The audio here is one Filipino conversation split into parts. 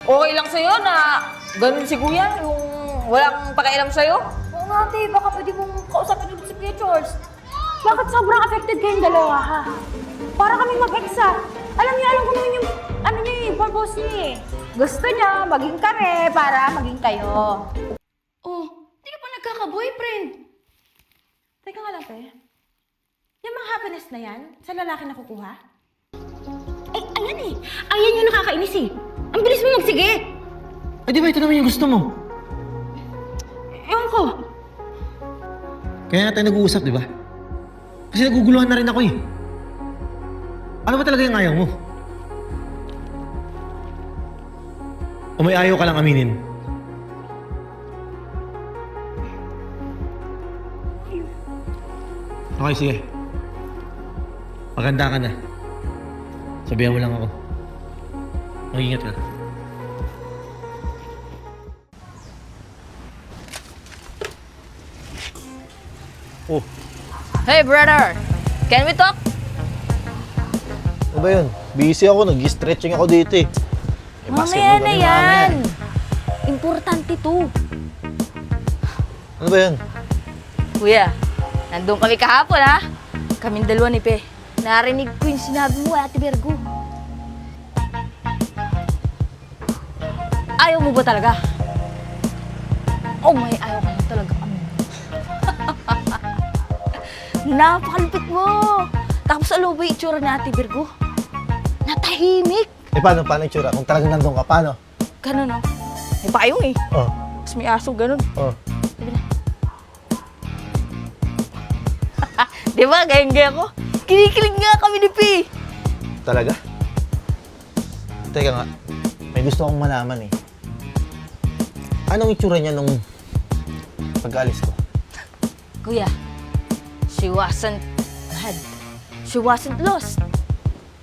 Okay lang sa'yo na ganun si Kuya, yung walang pakialam sa'yo? Oo nga, ate. Baka pwede mong kausapin ulit si Kuya Charles. Bakit sobrang affected kayong dalawa, ha? Para kaming mag-exa. Alam ko naman yung, yung purpose niya eh. Gusto niya maging kami para maging kayo. Oh, di ka pa nagkaka-boyfriend. Teka nga lang, te. Yung mga happiness na yan, sa lalaki nakukuha? Eh, ayan eh. Ayan yung nakakainis eh. Ang bilis mo magsige. Eh di ba ito naman yung gusto mo? Ewan ko. Kaya nga tayo nag-uusap, di ba? Kasi naguguluhan na rin ako eh. Ano ba talaga yung ayaw mo? O may ayaw ka lang aminin? Okay, sige. Maganda ka na. Sabihan mo lang ako. Mag-ingat ka. Oh, Hey brother, can we talk? Ano ba yun? Busy ako, nag-stretching ako dito eh. Mamaya na yan. Importante to. Ano ba yun? Kuya, nandun kami kahapon ha. Kaming dalawa ni Pe. Narinig ko yung sinabi mo, Ate Virgo. Ayaw mo ba talaga? Oh my, ayaw ka na talaga. Napakalupit mo. Tapos alam ba yung itsura ni Ate Virgo? Natahimik. Eh paano yung tsura? Kung talagang nandun ka, paano? Ganun no? May payong eh. Oh, Tapos may aso, ganun. oh. Sabi na. Di ba, gayang-gaya ko? Kinikilig nga kami ni Pi. Talaga? Teka nga, may gusto akong malaman eh. Anong itsura niya nung pag-alis ko? Kuya, she wasn't mad. She wasn't lost.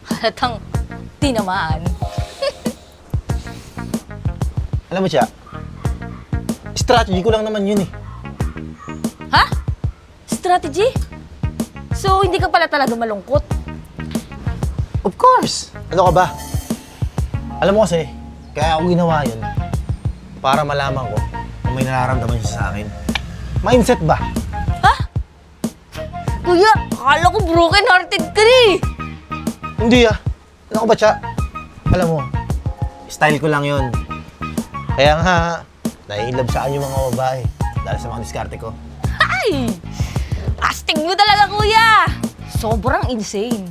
Halatang tinamaan. Alam mo siya, strategy ko lang naman yun eh. Ha? Strategy? So, hindi ka pala talaga malungkot? Of course! Ano ka ba? Alam mo kasi, kaya ako ginawa yun para malaman ko kung may nararamdaman siya sa akin. Mindset ba? Ha? Kuya, akala ko broken-hearted ka rin. Hindi ah. Ano ka ba, Cha? Alam mo, style ko lang yun. Kaya nga, nai-love sa akin yung mga babae dahil sa mga diskarte ko. Ay! Astig mo talaga, kuya! Sobrang insane.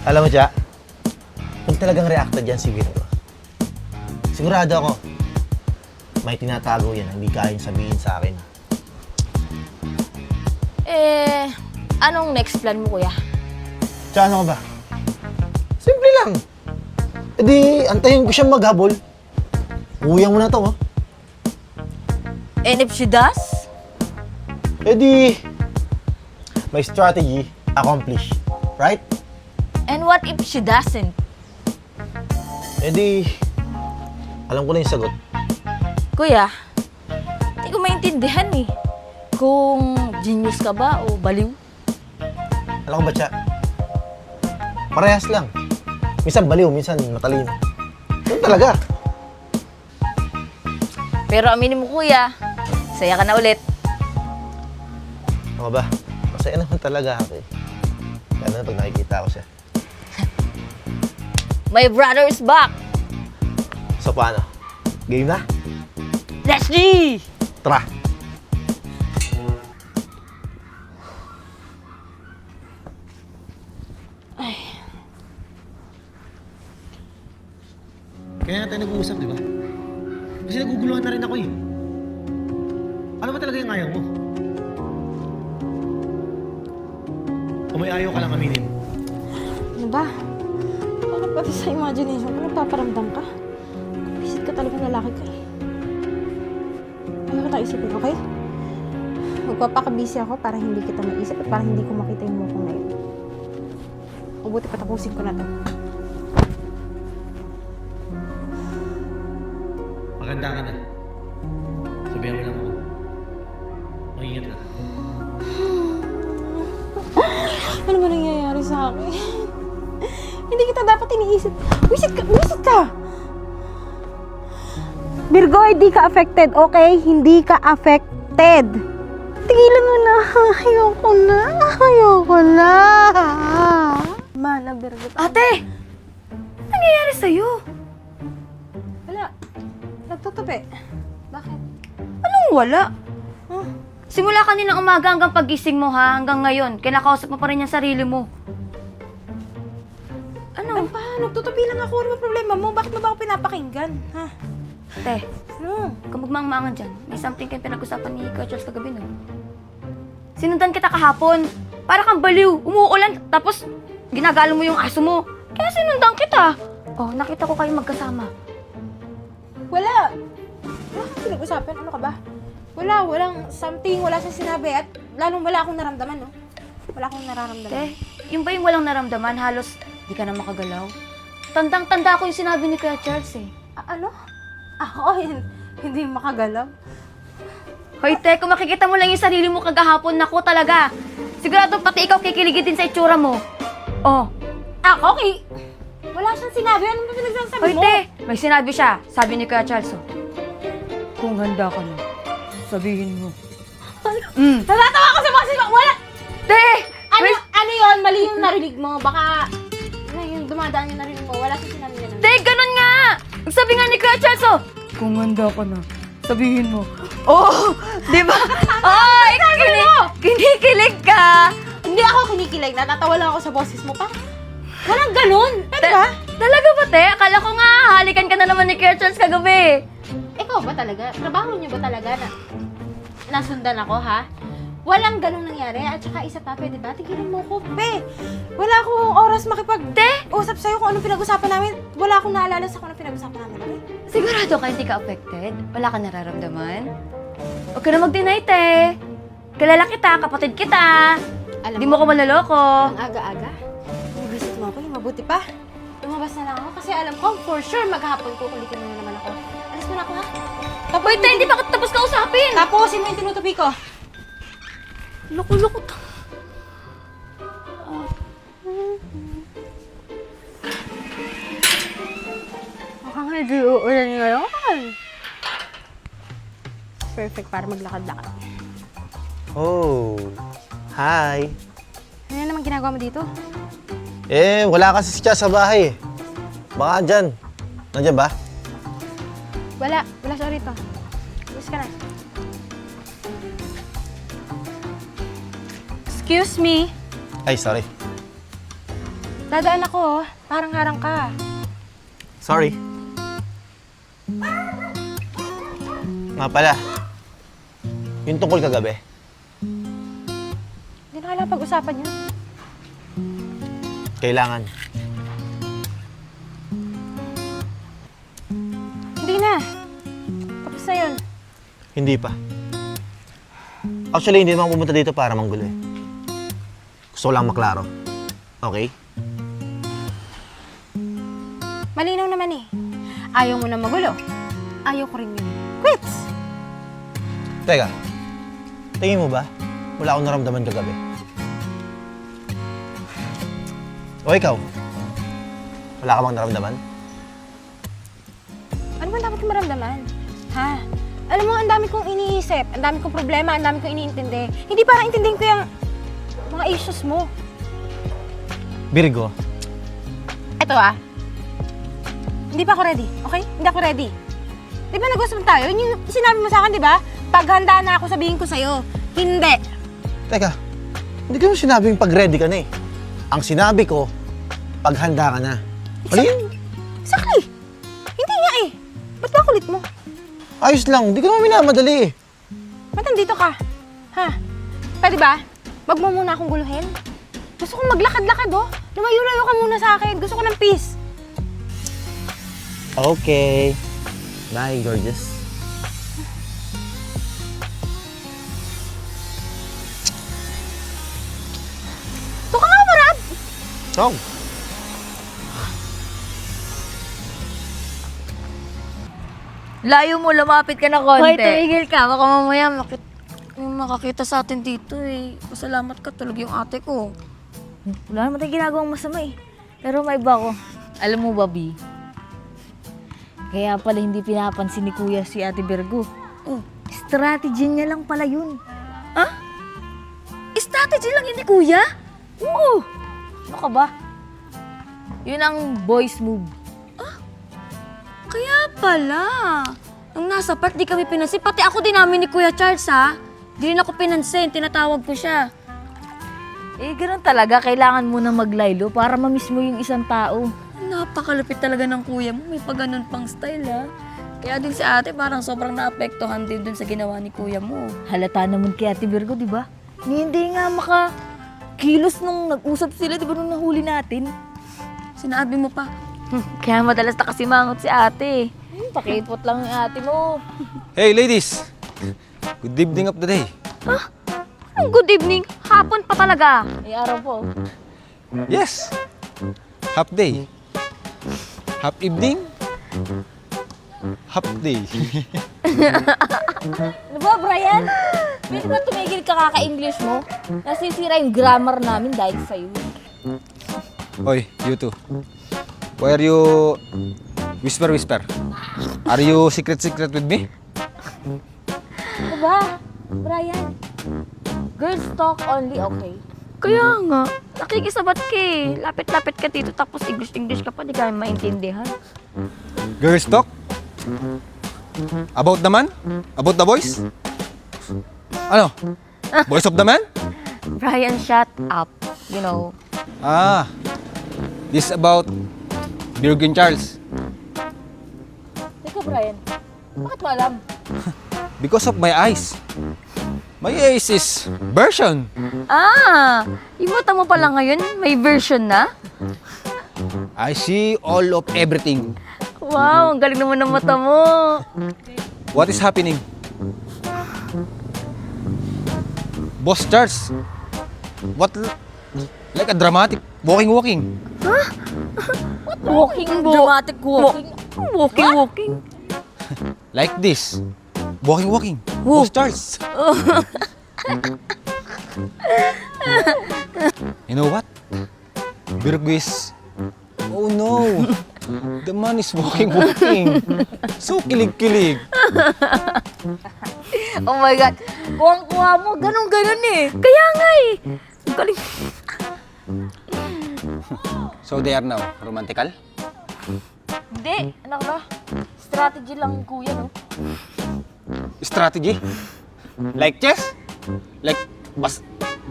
Alam mo, Cha, kung talagang reacted yan si Virgo, sigurado ako, may tinatago yan na hindi kayang sabihin sa akin. Anong next plan mo, kuya? Cha, ano ka ba? Simple lang. E di, antayin ko siyang maghabol. Uyang mo na to, oh. And if she does? E di, my strategy accomplished. Right? And what if she doesn't? E di, alam ko na yung sagot. Kuya, hindi ko maintindihan eh. Kung genius ka ba o baliw? Alam ko ba, Cha? Parehas lang. Minsan baliw, minsan matalino. Yun talaga. Pero aminin mo, kuya, saya ka na ulit. Ano ba? Masaya naman talaga ako eh. Lalo na pag nakikita ko siya. My brother is back! So paano? Game na? Let's G! Tara! Kaya nga tayo nag-uusap, di ba? Kasi naguguluhan na rin ako eh. Ano ba talaga yung ayaw mo? O may ayaw ka lang aminin? Ano ba? Bakit pati sa imagination ko nagpaparamdam ka? Visit ka talagang lalaki ka eh. Ano ka tayo isipin, okay? Magpapakabisi ako para hindi kita maisip at para hindi ko makita yung mukha na yun. Mabuti patapusin ko na to. Maganda ka na. Sabihan mo lang ako. Mag-ingat ka. Ano ba nangyayari sa akin? Hindi kita dapat iniisip. Wisit ka! Wisit ka! Virgo, hindi ka affected, okay? Hindi ka affected. Tigilan mo na. Ayoko na. Ayoko na. Mana, Virgo. Ate! Ano nangyayari sa'yo? Wala. Nagtutupi. Bakit? Anong wala? Simula kanina umaga hanggang pagising mo ha, hanggang ngayon, kinakausap mo pa rin yung sarili mo. Ano pa? Nagtutupi lang ako. Ano ba problema mo? Bakit mo ba ako pinapakinggan? Ha? Te, Ano? kung magmangmangan dyan, may something kayong pinag-usapan ni Kuya Charles kagabi, no? Sinundan kita kahapon. Para kang baliw, umuulan, tapos ginagalo mo yung aso mo. Kaya sinundan kita. Oh, nakita ko kayo magkasama. Wala. Wala kang pinag-usapan. Ano ka ba? Walang something. Wala siyang sinabi. At lalong wala akong naramdaman, no? Wala akong nararamdaman. Te, yung ba yung walang naramdaman, halos di ka na makagalaw? Tandang-tanda ko yung sinabi ni Kuya Charles eh. Ano? Ako, hindi makagalaw. Hoy, te, kung makikita mo lang yung sarili mo kagahapon, naku talaga. Sigurado pati ikaw kikiligin din sa itsura mo. Oh. Ako, wala siyang sinabi. Ano ba pinagsasabi Hoy, mo? te, may sinabi siya. Sabi ni Kuya Charles, oh. Kung handa ka na, sabihin mo. Natatawa ko sa mga sinabi. Wala! Te! Ano yun? Mali yung narinig mo. Baka, ano yun, dumadaan yung narinig mo. Wala siyang sinabi yun. Te, ganun nga! Sabi nga ni Kuya Charles, oh. Kung handa ka na, sabihin mo. Oh, di ba? Ay, kinikilig ka. Hindi ako kinikilig. Natatawa lang ako sa boses mo. Walang ganun. Pwede ba? Talaga ba, te? Akala ko nga, halikan ka na naman ni Kuya Charles kagabi. Ikaw ba talaga? Trabaho niyo ba talaga na nasundan ako, ha? Walang ganun nangyari. At saka isa pa, pwede ba? Tigilan mo ko, pe. Wala akong oras makipag-usap sa'yo kung anong pinag-usapan namin. Wala akong naalala sa kung anong pinag-usapan namin. Okay? Sigurado ka hindi ka affected? Wala ka nararamdaman? Huwag ka na mag-deny, te. Kilala kita, kapatid kita. Alam Hindi mo ko maloloko. Ang aga-aga. Visit mo ako, yung mabuti pa. Lumabas na lang ako kasi alam ko, for sure, maghapon kukulitin mo na naman ako. Alis mo na ako, ha? Hoy, te, hindi pa kita tapos kausapin. Tapusin mo yung tinutupi ko. Loko-loko to. Mukhang hindi uulan ngayon. Perfect para maglakad-lakad. Oh, hi. Ano naman ginagawa mo dito? Wala kasi siya sa bahay. Baka dyan. Nandiyan ba? Wala siya rito. Alis ka na. Excuse me. Ay, sorry. Dadaan ako, oh. Parang harang ka. Sorry. Nga pala. Yung tungkol kagabi. Hindi na kailangan pag-usapan yun. Kailangan. Hindi na. Tapos na yun. Hindi pa. Actually, hindi naman pumunta dito para manggulo eh. Gusto ko lang maklaro. Okay? Malinaw naman eh. Ayaw mo na magulo. Ayaw ko rin yun. Quits! Teka, tingin mo ba? Wala akong naramdaman kagabi. O ikaw? Wala ka bang naramdaman? Ano ba dapat kong maramdaman? Ha? Alam mo, ang dami kong iniisip, ang dami kong problema, ang dami kong iniintindi. Hindi para intindihin ko yung mga issues mo. Virgo, Eto hindi pa ako ready, okay? Hindi ako ready. Di ba nag-usap tayo? Yun yung sinabi mo sa akin, di ba? Paghanda na ako, sabihin ko sa'yo. Hindi. teka, hindi ko naman sinabing pag-ready ka na eh. Ang sinabi ko, paghanda ka na. Mali yun. Exactly. Hindi nga eh. Ba't ba kulit mo? Ayos lang, hindi ko naman minamadali eh. Ba't nandito ka? Ha? Pwede ba? Wag mo muna akong guluhin. Gusto kong maglakad-lakad, oh. Lumayo-layo ka muna sa akin. Gusto ko ng peace. Okay. Bye, gorgeous. Ito ka nga, Marab! Song. Layo mo, lumapit ka na konti. Hoy, tumigil ka. Baka mamaya makakita sa atin dito eh. Pasalamat ka, tulog yung ate ko. Wala naman tayong ginagawang masama eh. Pero may iba ko. Alam mo ba, B? Kaya pala hindi pinapansin ni Kuya si Ate Virgo. Oh. Strategy niya lang pala yun. Strategy lang yun ni kuya? Oo! Ano ka ba? Yun ang boys move. Kaya pala. Nung nasa part, di kami pinansin. Pati ako din namin ni Kuya Charles, ha? Di rin ako pinansin. Tinatawag ko siya. Eh, ganun talaga. Kailangan mo na maglaylo para mamiss mo yung isang tao. Napakalupit talaga ng kuya mo. May pa ganun pang style, ha? Kaya din si ate parang sobrang naapektuhan din dun sa ginawa ni kuya mo. Halata naman kay Ate Virgo, di ba? Hindi nga makakilos nung nag-usap sila, di ba, nung nahuli natin? Sinabi mo pa. Kaya madalas na kasi mangot si ate. Pakipot lang yung ate mo. Hey ladies! Good evening of the day. Good evening. Hapon pa talaga. Ay, araw po. Yes! Half day. Half evening. Half day. Ano ba, Brian? Pwede ba tumigil ka kaka-English mo? Nasisira yung grammar namin dahil sa'yo. Oy, you two. Why are you whisper? Are you secret with me? Ano ba, Brian? Girls talk only, okay? Kaya nga. Nakikisabat ka eh. Lapit-lapit ka dito tapos English ka pa. Di ka maintindihan. Girls talk? About the man? About the boys? Ano? Boys of the man? Brian, shut up. You know. Ah, this is about Virgo and Charles. Teka, Brian. Bakit mo alam? Because of my eyes. My eyes is version. Yung mata mo pala ngayon, may version na? I see all of everything. Wow, ang galing naman ng mata mo. What is happening? Boss Charles, what like a dramatic walking? Walking, dramatic walking. Walking. Like this. Walking. Whoa. Boss Charles. You know what? Virgo is... Oh no! The man is walking. So kilig-kilig. Oh my God. Kuwang-kuha mo. Ganun eh. Kaya nga eh. Ang galing. So they are now romantical? Hindi. Ano ka ba? Strategy lang, kuya, no? Strategy? Like chess? Like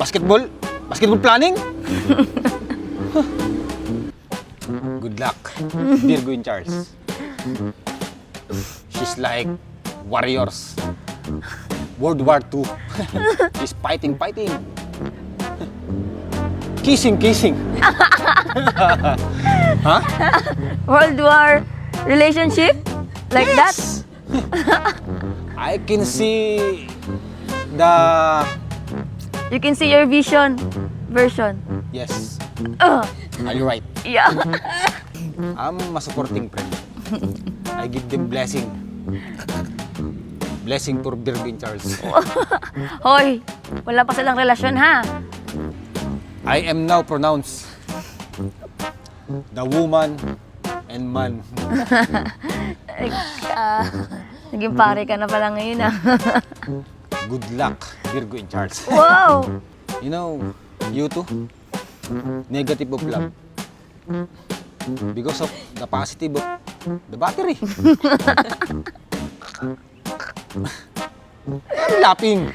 basketball? Basketball planning? Huh. Good luck, Virgo and Charles. She's like warriors. World War II. She's fighting. Kissing. Huh? World War relationship? Like that? Yes. I can see the... You can see your version. Yes. Uh, Are you right? yeah. I'm a supporting friend. I give them blessing. Blessing for Virgo and Charles. Hoy, wala pa silang relasyon ha. I am now pronounced the woman and man. Naging pare ka na pala ngayon ah. Good luck, Virgo and Charles. Wow! You know, you two, negative of love. Because of the positive of the battery. I'm laughing.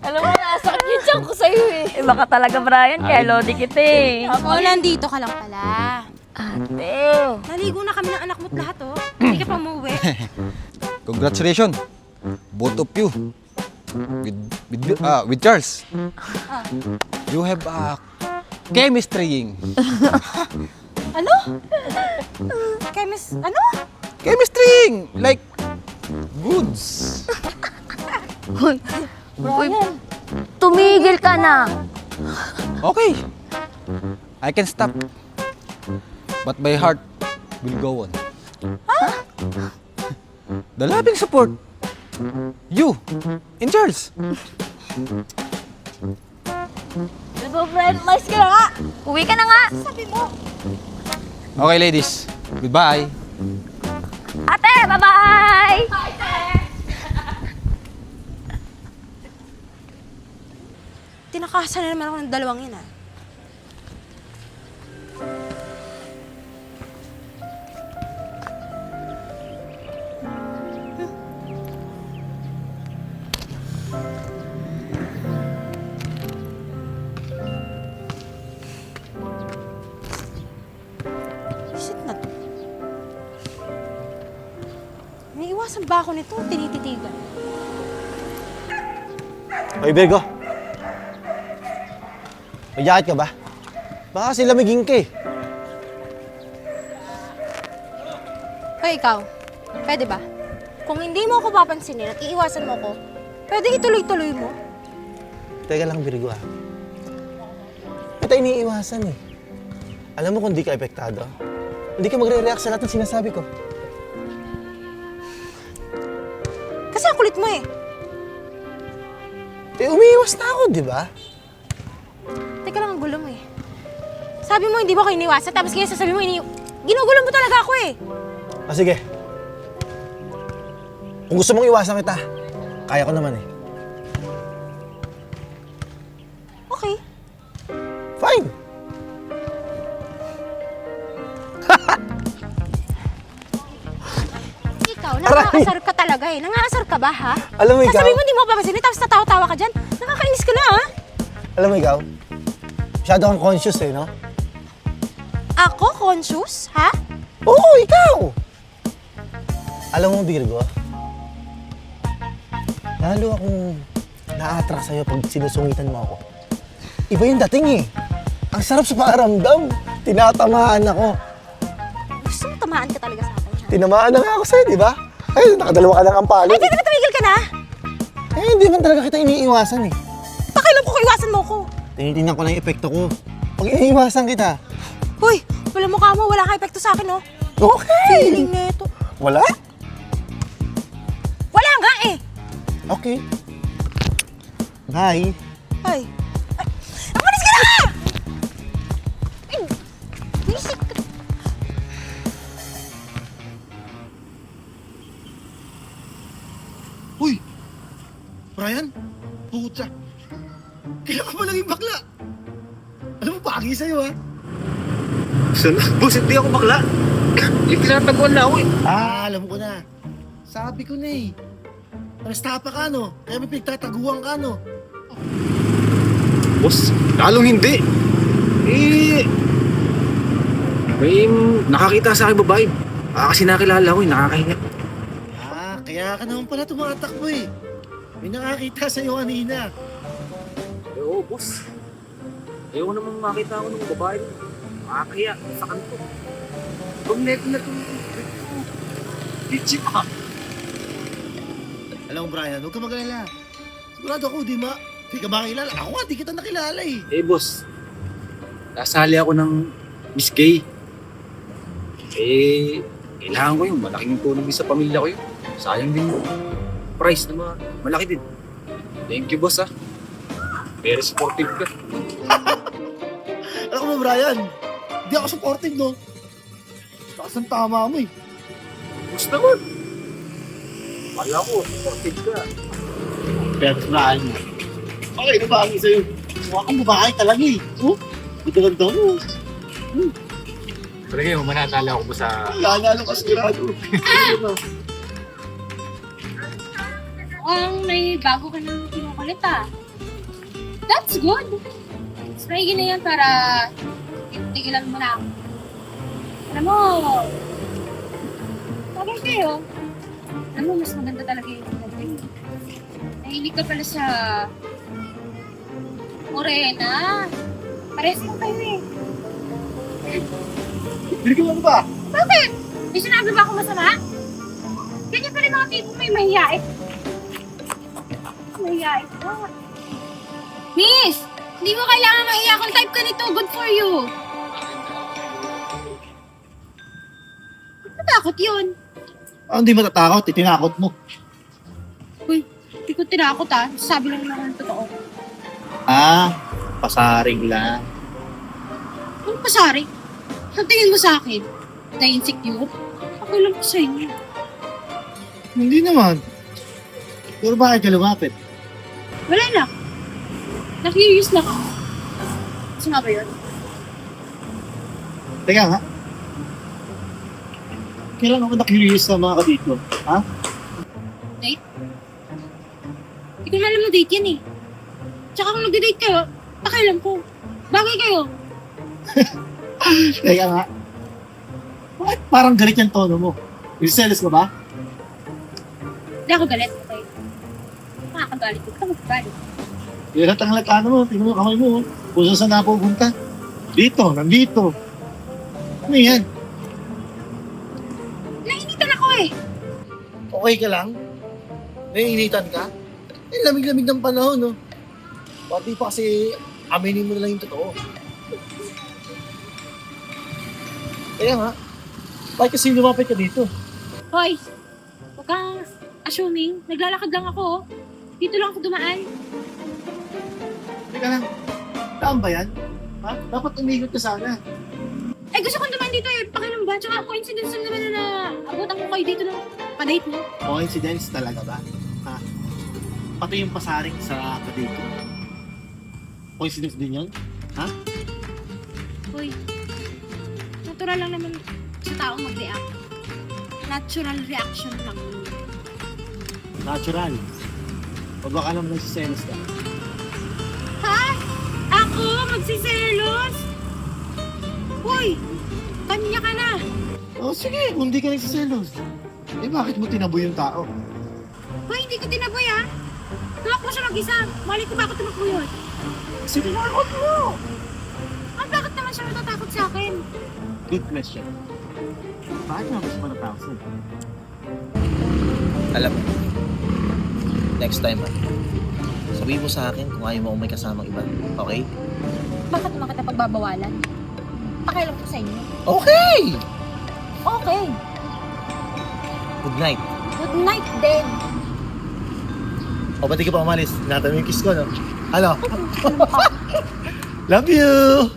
Alam mo, nasakit yung tiyan ko sa'yo eh. Eh baka talaga Brian, kaya lodi kita eh. Oh, nandito ka lang pala. Ate. Naligo na kami ng anak mo't lahat, oh. Hindi ka pa umuwi. Congratulations, both of you. With Charles. You have a chemistrying. Ano? Ano? Chemistrying! Like, goods. Hoy, tumigil ka na. Okay. I can stop. But my heart will go on. The loving support. You and Charles. Diba, friend? Mais ka na nga. Uwi ka na nga. Sabi mo, Okay, ladies. Goodbye. Ate, bye-bye! Tinakasan na naman ako ng dalawang yun, ah. Shit na to. May iwasan ba ako nito? Tinititigan. Hoy, Virgo. May jacket ka ba? Baka kasi lamigin ka eh. Hoy, ikaw. Pwede ba? Kung hindi mo ako papansinin at iiwasan mo ko, pwede ituloy-tuloy mo. Teka lang, Virgo ah. Ba't tayo iniiwasan eh? Alam mo kung di ka epektado, hindi ka magre-react sa lahat ng sinasabi ko. Kasi ang kulit mo eh. Eh, umiiwas na ako, di ba? Teka lang, ang gulo mo eh. Sabi mo hindi mo ako iniwasan, tapos ngayon sasabi mo ginugulo mo talaga ako eh. Ah, sige. Kung gusto mong iwasan kita, kaya ko naman eh. Okay. Fine. Ikaw, nangaasar ka talaga eh. Nangaasar ka ba, ha? Alam mo ikaw, Sasabi mo hindi mo papansinin, tapos tatawa-tawa ka dyan. Nakakainis ka na, ha? alam mo ikaw, masyado kang conscious eh, no? Ako, conscious, ha? Oo, ikaw! Alam mo, Virgo, lalo akong na-attract sa'yo pag sinusungitan mo ako. Iba yung dating eh. Ang sarap sa pakiramdam. Tinatamaan ako. Gusto mo tamaan ka talaga sa akin, ha? Tinamaan na nga ako sa'yo, di ba? Ay, nakadalawa ka ng ampalo. Ay, teka, tumigil ka na! Eh, hindi man talaga kita iniiwasan eh. Pakialam ko kung iwasan mo ko. Tinitingnan ko lang yung epekto ko. Pag iniiwasan kita, Hoy, wala mukha mo, wala kang epekto sa akin, no? okay! Feeling na ito. Wala? Wala nga eh! Okay. Bye. Ay. Ay. Umalis ka na! Ay, nisip ka. Uy! Brian? Puta! Kailan ka ba naging bakla? Alam mo, pagi sa'yo ha? Boss, hindi ako bakla. Yung tinataguan na ako eh. Alam ko na. Sabi ko na eh. Nastapa ka no? Kaya may pinagtataguan ka no? Boss, lalong hindi. Eh, may nakakita sa akin babae. Kasi nakilala ko eh, nakakahinga. Kaya ka naman pala tumatakbo eh. May nakakita sa'yo kanina. Eh, oo, boss. Ayaw ko namang makita ako ng babae. Makakaya sa kanto. Kung neto na itong bitchy pa. Alam mo Brian, huwag ka mag-alala. Sigurado ako, di ka makilala. Ako nga, di kita nakilala eh. Eh, boss. Nasali ako ng Miss Gay. Eh, kailangan ko yung malaking tulong sa pamilya ko yun. Sayang din yung price na malaki din. Thank you, boss, ah. Very supportive ka. Alam mo Brian, di ako supportive no. Takas ang tama mo eh. Boss naman. Wala ko, supportive ka. Pero Brian, okay na bagay sa'yo. Mukha kang babae talaga eh. Oh, ganda mo. Talaga yung manatala ako ba sa... Lalalo ka sigurado. May bago ka nang kinukulit ah. That's good. Spray na yan para tigilan mo na ako. Alam mo, bagay kayo. Alam mo, mas maganda talaga yung gagawin. Nahilig ka pala sa morena. Parehas mo kayo eh. Binigyan mo ba? Bakit? May sinabi ba ako masama? Ganyan pa rin mga tipo may mahiyain. Mahiyain ka. Miss! Hindi mo kailangan mahiya kung type ka nito. Good for you. Natakot yun. Hindi matatakot, tinakot mo. Uy, hindi ko tinakot ah. Sabi lang naman ang totoo. Pasaring lang. Ano pasari? Ang tingin mo sa akin? Na-insecure? Okay lang ko sa inyo. Hindi naman. Pero bakit ka lumapit? Wala na. Na-curious lang ako. Gusto nga ba yun? Teka nga. Kailan ako na-curious sa mga kadito? Ha? Date? Hindi ko na alam na date yan eh. Tsaka kung nag-date kayo, pakialam ko. Bagay kayo. Teka nga. Bakit parang galit yung tono mo? Selos ka ba? Hindi ako galit. Okay? Makakagalit. Huwag ka magagalit. Lahat ang ano mo, tingnan mo kamay mo. Kung saan na pupunta. Dito, nandito. Ano yan? Nainitan ako eh. Okay ka lang? Naiinitan ka? Eh, lamig-lamig ng panahon, no? Pati pa kasi aminin mo na lang yung totoo. Kaya nga, bakit kasi lumapit ka dito? Hoy, huwag kang assuming. Naglalakad lang ako. Oh. Dito lang ako dumaan. Teka lang, saan ba yan? Ha? Dapat umikot ka sana. Eh, gusto kong dumaan dito eh. Pakialam ba? Tsaka coincidence lang naman na abutan ko kayo dito ng pa-date mo. Coincidence talaga ba? Ha? Pati yung pasaring sa kadito. Coincidence din yun? Ha? Hoy, natural lang naman sa taong mag-react. Natural reaction lang. Natural. Pag baka naman nagsiselos ka. Ha? Ako? Magsiselos? Hoy, kanya ka na. Oh, sige, kung di ka nagsiselos. Eh, bakit mo tinaboy yung tao? Hoy, hindi ko tinaboy ha. Tumakbo siya mag-isa. Mali ko bakit tumakbo yun. Sinunod mo! Ah, bakit naman siya natatakot sa akin? Good question. Bakit nga gusto mo na tao sa'yo? Alam mo, next time sabihin mo sa akin kung ayaw mo may kasamang iba, okay? Bakit naman kita pagbabawalan? Pakialam ko sa inyo. Okay! Okay. Good night. Good night then. O, ba't di ka pa umalis? Natanong yung kiss ko, no? Ano? Love you!